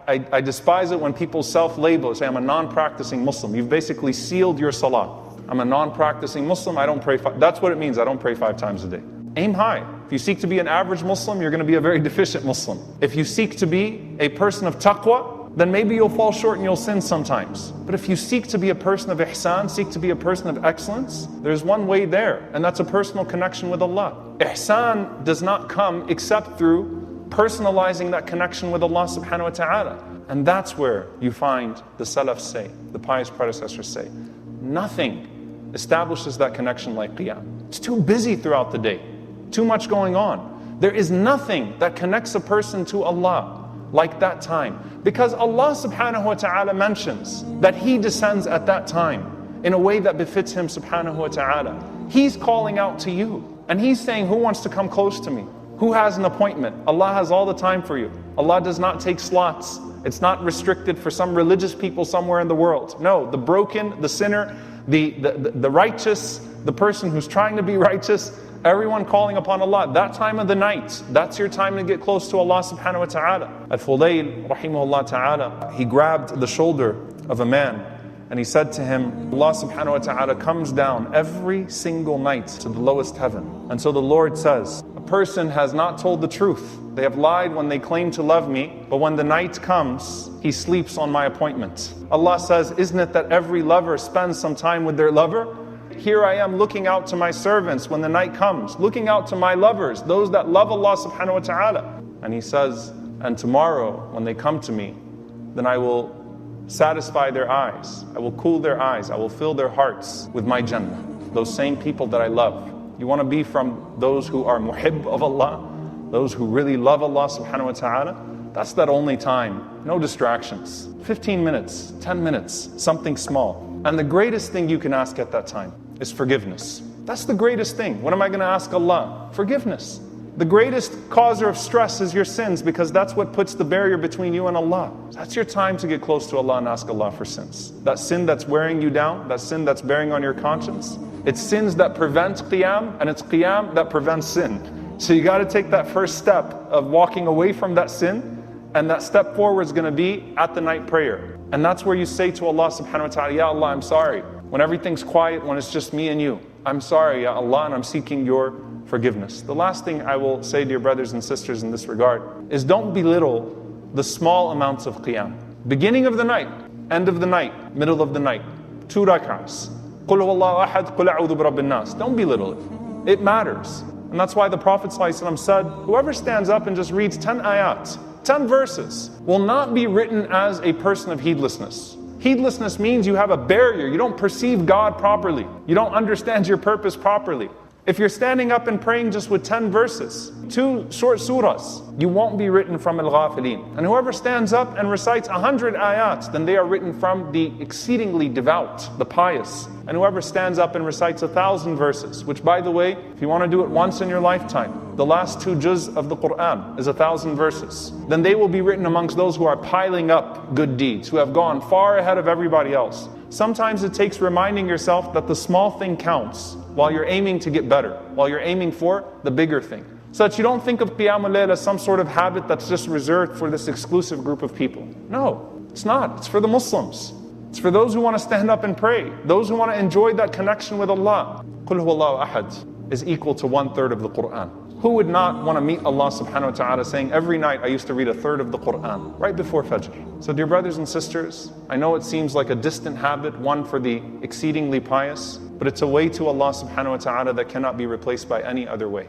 I despise it when people self-label, say, I'm a non-practicing Muslim. You've basically sealed your salah. I'm a non-practicing Muslim, I don't pray that's what it means, I don't pray 5 times a day. Aim high. If you seek to be an average Muslim, you're going to be a very deficient Muslim. If you seek to be a person of taqwa, then maybe you'll fall short and you'll sin sometimes. But if you seek to be a person of ihsan, seek to be a person of excellence, there's one way there, and that's a personal connection with Allah. Ihsan does not come except through personalizing that connection with Allah subhanahu wa ta'ala. And that's where you find the Salaf say, the pious predecessors say, nothing establishes that connection like qiyam. It's too busy throughout the day. Too much going on. There is nothing that connects a person to Allah like that time. Because Allah subhanahu wa ta'ala mentions that He descends at that time in a way that befits Him subhanahu wa ta'ala. He's calling out to you. And He's saying, who wants to come close to me? Who has an appointment? Allah has all the time for you. Allah does not take slots. It's not restricted for some religious people somewhere in the world. No, the broken, the sinner, the righteous, the person who's trying to be righteous, everyone calling upon Allah. That time of the night, that's your time to get close to Allah subhanahu wa ta'ala. Al-Fudayl, rahimahullah ta'ala, he grabbed the shoulder of a man and he said to him, Allah subhanahu wa ta'ala comes down every single night to the lowest heaven. And so the Lord says, a person has not told the truth. They have lied when they claim to love me, but when the night comes, he sleeps on my appointment. Allah says, isn't it that every lover spends some time with their lover? Here I am looking out to my servants when the night comes, looking out to my lovers, those that love Allah subhanahu wa ta'ala. And He says, and tomorrow when they come to me, then I will satisfy their eyes, I will cool their eyes, I will fill their hearts with my Jannah. Those same people that I love. You want to be from those who are muhib of Allah, those who really love Allah subhanahu wa ta'ala? That's that only time, no distractions. 15 minutes, 10 minutes, something small. And the greatest thing you can ask at that time is forgiveness. That's the greatest thing. What am I going to ask Allah? Forgiveness. The greatest causer of stress is your sins, because that's what puts the barrier between you and Allah. That's your time to get close to Allah and ask Allah for sins. That sin that's wearing you down, that sin that's bearing on your conscience, it's sins that prevent qiyam, and it's qiyam that prevents sin. So you got to take that first step of walking away from that sin, and that step forward is going to be at the night prayer. And that's where you say to Allah subhanahu wa ta'ala, Ya Allah, I'm sorry. When everything's quiet, when it's just me and you, I'm sorry, Ya Allah, and I'm seeking your forgiveness. The last thing I will say, dear brothers and sisters, in this regard, is don't belittle the small amounts of qiyam. Beginning of the night, end of the night, middle of the night, 2 rak'ahs. Qul huwallahu ahad, qul a'udhu birabbin nas. Don't belittle it. It matters. And that's why the Prophet ﷺ said, whoever stands up and just reads 10 ayat, 10 verses, will not be written as a person of heedlessness. Heedlessness means you have a barrier. You don't perceive God properly. You don't understand your purpose properly. If you're standing up and praying just with 10 verses, 2 short surahs, you won't be written from al-ghafilin. And whoever stands up and recites 100 ayats, then they are written from the exceedingly devout, the pious. And whoever stands up and recites 1,000 verses, which by the way, if you want to do it once in your lifetime, the last 2 juz of the Quran is 1,000 verses, then they will be written amongst those who are piling up good deeds, who have gone far ahead of everybody else. Sometimes it takes reminding yourself that the small thing counts while you're aiming to get better, while you're aiming for the bigger thing. So that you don't think of Qiyamul Layl as some sort of habit that's just reserved for this exclusive group of people. No, it's not. It's for the Muslims. It's for those who want to stand up and pray, those who want to enjoy that connection with Allah. Qul huwallahu ahad is equal to 1/3 of the Quran. Who would not want to meet Allah subhanahu wa ta'ala saying, every night I used to read 1/3 of the Quran, right before Fajr. So dear brothers and sisters, I know it seems like a distant habit, one for the exceedingly pious, but it's a way to Allah subhanahu wa ta'ala that cannot be replaced by any other way.